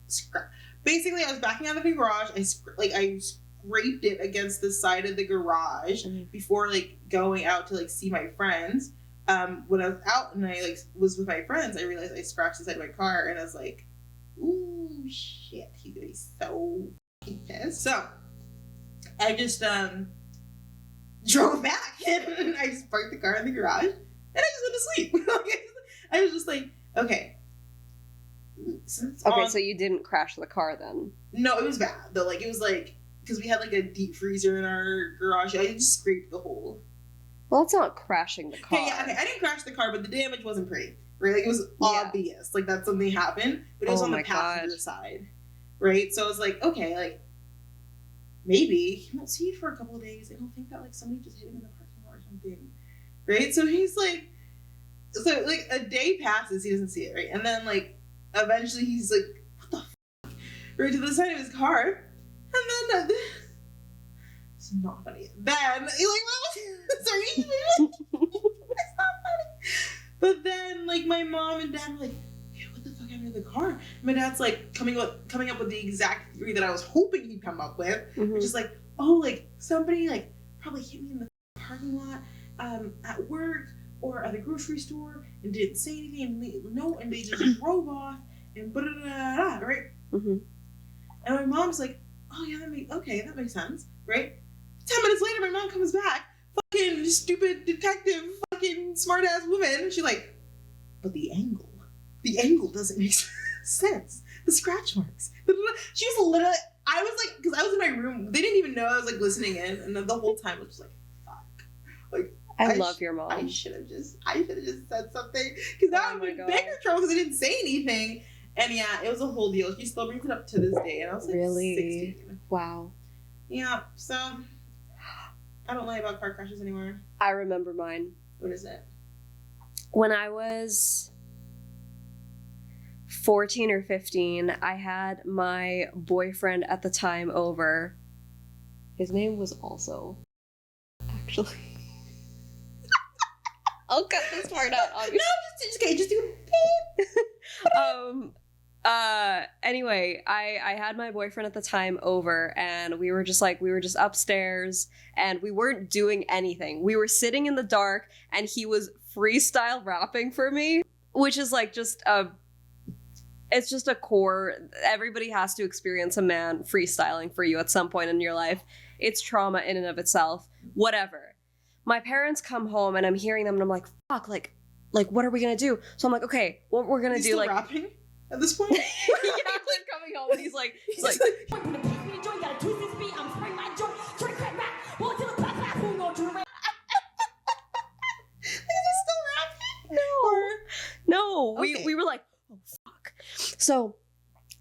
scratch. Basically, I was backing out of the garage. I scraped it against the side of the garage before like going out to like see my friends. When I was out and I like was with my friends, I realized I scratched the side of my car and I was like, ooh shit, he's gonna be so pissed. So I just drove back and I just parked the car in the garage and I just went to sleep. I was just like, okay. Okay, so you didn't crash the car then? No, it was bad though. Like it was like because we had like a deep freezer in our garage. I just scraped the hole. Well, that's not crashing the car. Okay, yeah, okay. I didn't crash the car, but the damage wasn't pretty. right? Like, it was obvious, like, that something happened, but it was on the passenger side, right? So I was like, okay, like, maybe he won't see it for a couple of days. I don't think that, like, somebody just hit him in the parking lot or something, right? So he's like, so, like, a day passes, he doesn't see it, right? And then, like, eventually he's like, what the fuck? Right to the side of his car, and then, it's not funny. Then, like, sorry, it's not funny. But then, like, my mom and dad were like, hey, what the fuck happened to the car? And my dad's, like, coming up with the exact theory that I was hoping he'd come up with, which is like, oh, like, somebody, like, probably hit me in the parking lot, at work, or at the grocery store, and didn't say anything, and they just drove off, and blah, right? And my mom's like, oh yeah, that makes sense, right? 10 minutes later, my mom comes back, fucking stupid detective, fucking smart ass woman. She's like, but the angle doesn't make sense. The scratch marks. She was literally, I was like, because I was in my room, they didn't even know I was like listening in, and the whole time I was just like, fuck. Like, I love your mom. I should have just said something, because that would have been bigger trouble because I didn't say anything. And yeah, it was a whole deal. She still brings it up to this day, and I was like, really? 16. Wow. Yeah, so I don't lie about car crashes anymore. I remember mine. What is it? When I was 14 or 15, I had my boyfriend at the time over. His name was also, actually. I'll cut this part out. No, just do beep. Anyway, I had my boyfriend at the time over, and we were just upstairs, and we weren't doing anything. We were sitting in the dark, and he was freestyle rapping for me, which is like it's just a core. Everybody has to experience a man freestyling for you at some point in your life. It's trauma in and of itself. Whatever. My parents come home, and I'm hearing them, and I'm like, fuck, like what are we gonna do? So I'm like, okay, what we're gonna do, still like rapping at this point? yeah, like coming home, and he's like no, okay. we were like, oh fuck. So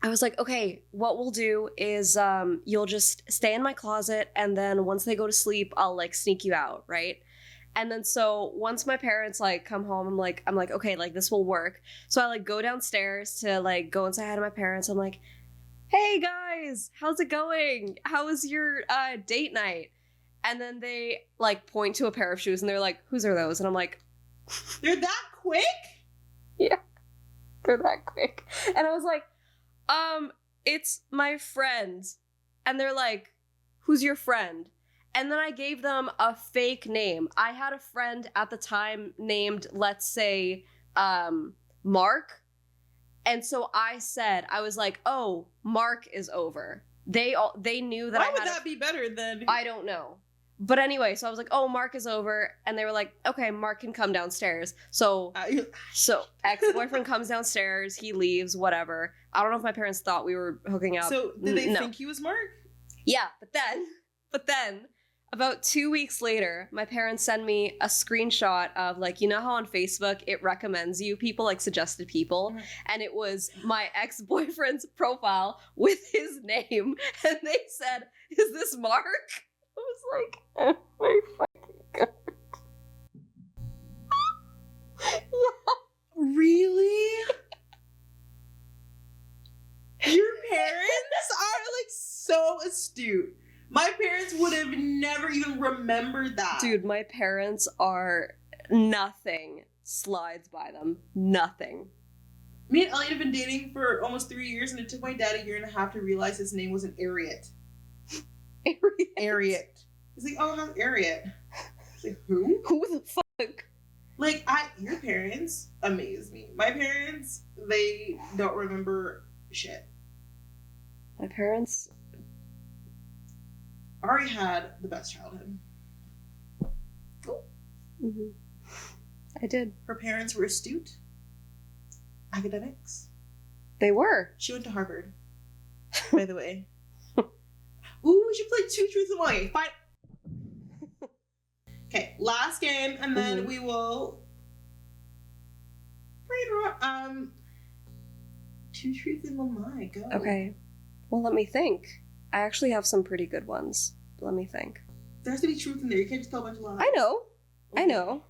I was like, okay, what we'll do is you'll just stay in my closet, and then once they go to sleep, I'll like sneak you out, right? And then so once my parents like come home, I'm like, okay, like this will work. So I like go downstairs to like go and say hi to my parents. I'm like, hey guys, how's it going? How was your date night? And then they like point to a pair of shoes, and they're like, whose are those? And I'm like, they're that quick? Yeah, they're that quick. And I was like, it's my friend. And they're like, who's your friend? And then I gave them a fake name. I had a friend at the time named, let's say, Mark. And so I was like, oh, Mark is over. They knew that. Why would that be better than? I don't know. But anyway, so I was like, oh, Mark is over. And they were like, okay, Mark can come downstairs. So ex-boyfriend comes downstairs, he leaves, whatever. I don't know if my parents thought we were hooking up. So did they think he was Mark? Yeah, but then about 2 weeks later, my parents send me a screenshot of, like, you know how on Facebook it recommends you people, like suggested people? Mm-hmm. And it was my ex-boyfriend's profile with his name. And they said, is this Mark? I was like, oh my fucking god. Yeah. Really? Your parents are like so astute. My parents would have never even remembered that. Dude, my parents are nothing slides by them. Nothing. Me and Elliot have been dating for almost 3 years, and it took my dad a year and a half to realize his name was an Ariat. Ariat. He's like, oh, how's Ariat? He's like, who? Who the fuck? Like, your parents amaze me. My parents, they don't remember shit. My parents... Ari had the best childhood. Mm-hmm. I did. Her parents were astute. Academics. They were. She went to Harvard, by the way. Ooh, we should play 2 Truths and 1 Lie. Fine. Okay, last game, and then we will Two truths and one lie. Go. Okay. Well, let me think. I actually have some pretty good ones. Let me think. There has to be truth in there. You can't just tell a bunch of lies. I know.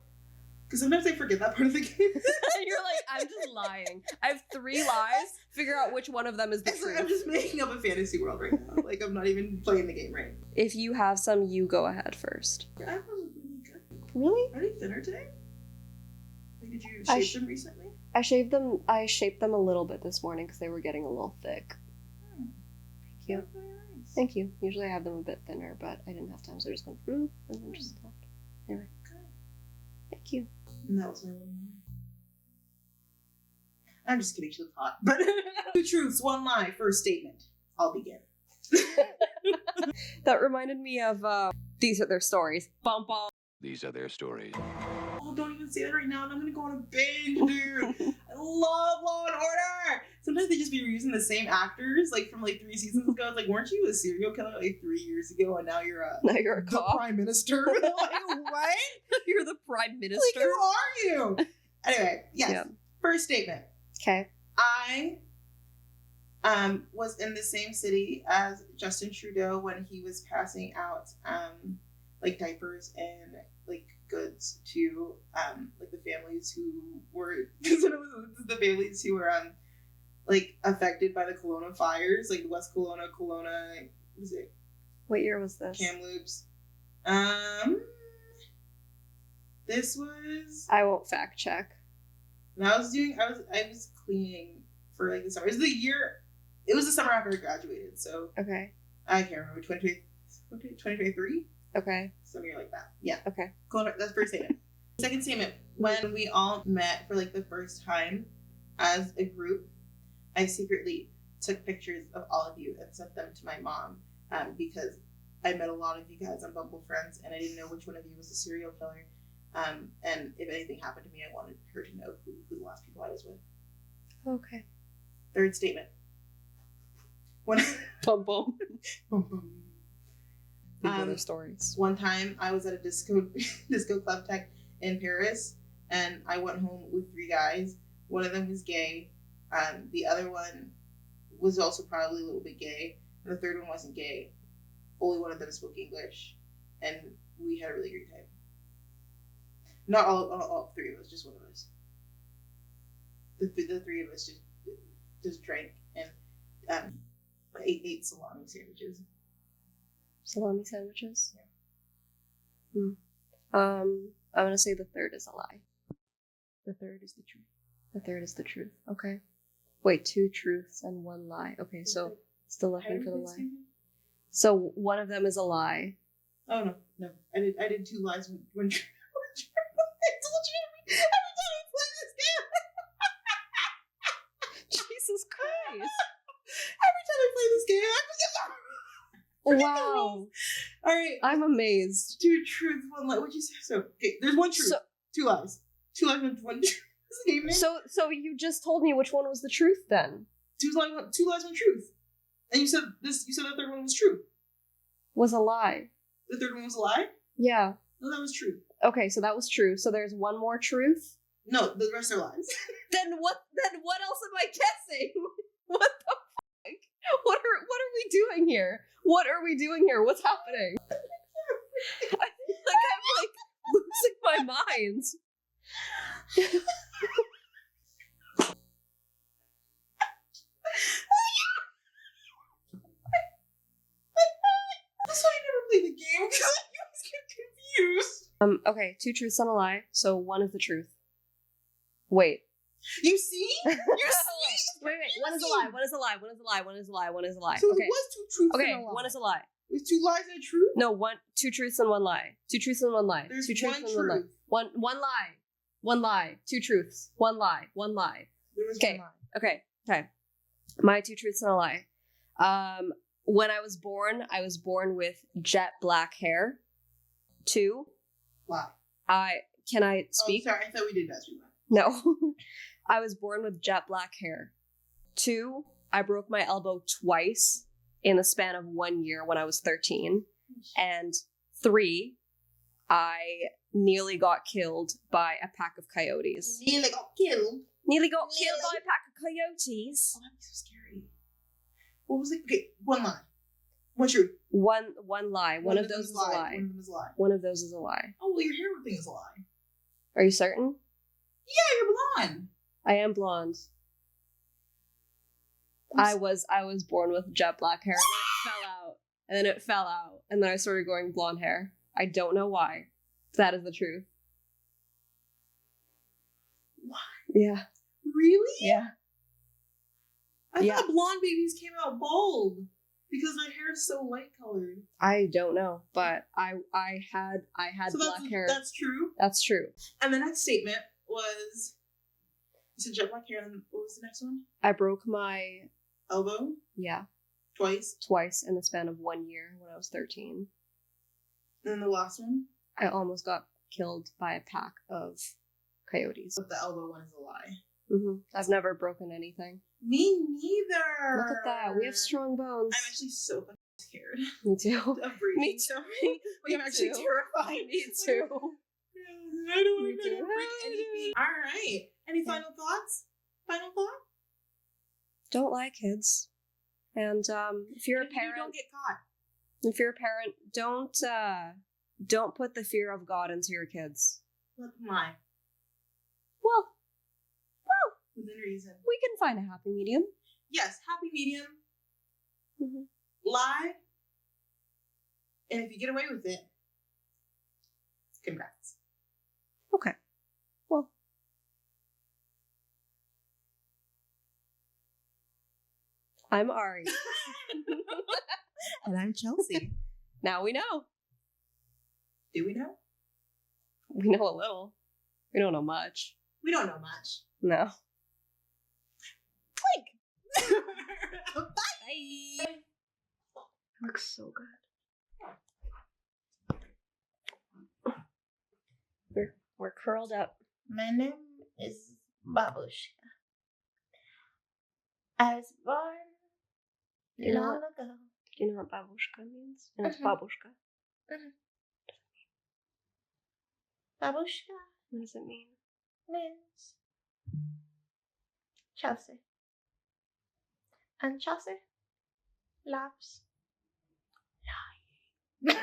Because sometimes I forget that part of the game. You're like, I'm just lying. I have 3 lies. Figure out which one of them is the It's truth. like I'm just making up a fantasy world right now. Like, I'm not even playing the game right. If you have some, you go ahead first. I was really good. Really? Are they thinner today? Like, did you I shape them recently? I shaped them a little bit this morning because they were getting a little thick. Thank you. That's very nice. Thank you. Usually I have them a bit thinner, but I didn't have time, so I just went and then just left. Anyway. Good. Thank you. And that was my one. I'm just kidding. She looks hot. But 2 truths, 1 lie. First statement. I'll begin. That reminded me of These Are Their Stories. Bum bum. These are their stories. Oh, don't even say that right now. And I'm gonna go on a binge, dude. I love Law and Order. Sometimes they just be reusing the same actors, like from like 3 seasons ago. It's like, weren't you a serial killer like 3 years ago, and now you're a Now the prime minister? Like, what? You're the prime minister. Like, who are you? Anyway, yes. Yeah. First statement. Okay. I was in the same city as Justin Trudeau when he was passing out like diapers and like goods to like the families who were the families who were like affected by the Kelowna fires, like West Kelowna, what was it? What year was this? Kamloops. This was I won't fact check. I was cleaning for like the summer. It was the summer after I graduated, so Okay. I can't remember 2023? Okay. Something like that. Yeah. Okay. Cool. That's first statement. Second statement. When we all met for like the first time as a group, I secretly took pictures of all of you and sent them to my mom because I met a lot of you guys on Bumble Friends and I didn't know which one of you was a serial killer. And if anything happened to me, I wanted her to know who the last people I was with. Okay. Third statement. When Bum bum. These are Um, their stories. One time I was at a disco club tech in Paris and I went home with 3 guys. One of them was gay. The other one was also probably a little bit gay. And the third one wasn't gay. Only one of them spoke English. And we had a really great time. Not all 3 of us, just one of us. The 3 of us just drank and ate salami sandwiches. Salami sandwiches? Yeah. I'm gonna say the third is a lie. The third is the truth. The third is the truth. Okay. Wait, 2 truths and 1 lie. Okay, so still looking for the lie. So one of them is a lie. Oh no. I did 2 lies when I told you every time I play this game. Jesus Christ. Every time I play this game, I forget the Wow. rules. All right. I'm amazed. 2 truths, 1 lie. What'd you say? So okay, there's 1 truth. 2 lies. 2 lies, 1 truth. What's the game name? So you just told me which one was the truth then? 2 lies, 1 truth. And you said the third one was true. Was a lie. The third one was a lie? Yeah. No, that was true. Okay, so that was true. So there's 1 more truth? No, the rest are lies. Then what else am I guessing? What the fuck? What are we doing here? What are we doing here? What's happening? I feel like I'm like losing my mind. That's why I never play the game, because I always get confused. Okay, 2 truths and a lie. So 1 is the truth. Wait. You see? You see? Wait. 1 is a lie. 1 is a lie. 1 is a lie. 1 is a lie. 1 is a lie. So Okay. it was 2 truths Okay, and a lie. 1 is a lie. It was 2 lies and a truth? No, 2 truths and 1 lie. 2 truths and 1 lie. There's 2 truths 1 and 1 lie. truth. One lie. 1 lie. 2 truths. 1 lie. 1 lie. There was Okay. 1 lie. Okay. My 2 truths and a lie. When I was born with jet black hair. 2, Lie. can I speak? Oh, sorry, I thought we did best. No. I was born with jet black hair. 2, I broke my elbow twice in the span of 1 year when I was 13. And 3, I nearly got killed by a pack of coyotes. Nearly got killed. Nearly got killed by a pack of coyotes. Oh, that'd be so scary. What was it? Okay, one lie. One truth. One lie. One of those is a lie. One of them is a lie. One of those is a lie. Oh, well, your hair thing is a lie. Are you certain? Yeah, you're blonde. I am blonde. I was born with jet black hair and then it fell out. And then it fell out. And then I started growing blonde hair. I don't know why. That is the truth. What? Yeah. Really? Yeah. I thought blonde babies came out bald because their hair is so light colored. I don't know, but I had so black hair. That's true. That's true. And the next statement was, you said jet black hair, and what was the next one? I broke my elbow. Yeah. Twice in the span of 1 year when I was 13. And then the last one? I almost got killed by a pack of coyotes. But the elbow one is a lie. Mm-hmm. I've never broken anything. Me neither. Look at that. We have strong bones. I'm actually so fucking scared. Me too. Of breathing. Me too. I'm actually terrified. Me too. I don't want to break anything. Alright. Any final thoughts? Final thought? Don't lie, kids. And if you're a You parent, don't get caught. if you're a parent, don't put the fear of God into your kids. Let them lie. Well, Within reason. we can find a happy medium. Yes, happy medium. Mm-hmm. Lie. And if you get away with it, congrats. Okay. Well. I'm Ari. And I'm Chelsea. Now we know. Do we know? We know a little. We don't know much. We don't know much. No. Bye. Looks so good. We're curled up. My name is Babushka. I was born You know long what? ago. Do you know what babushka means? And it's Mhm. babushka. Babushka What does it mean? means Chelsea. And Chelsea loves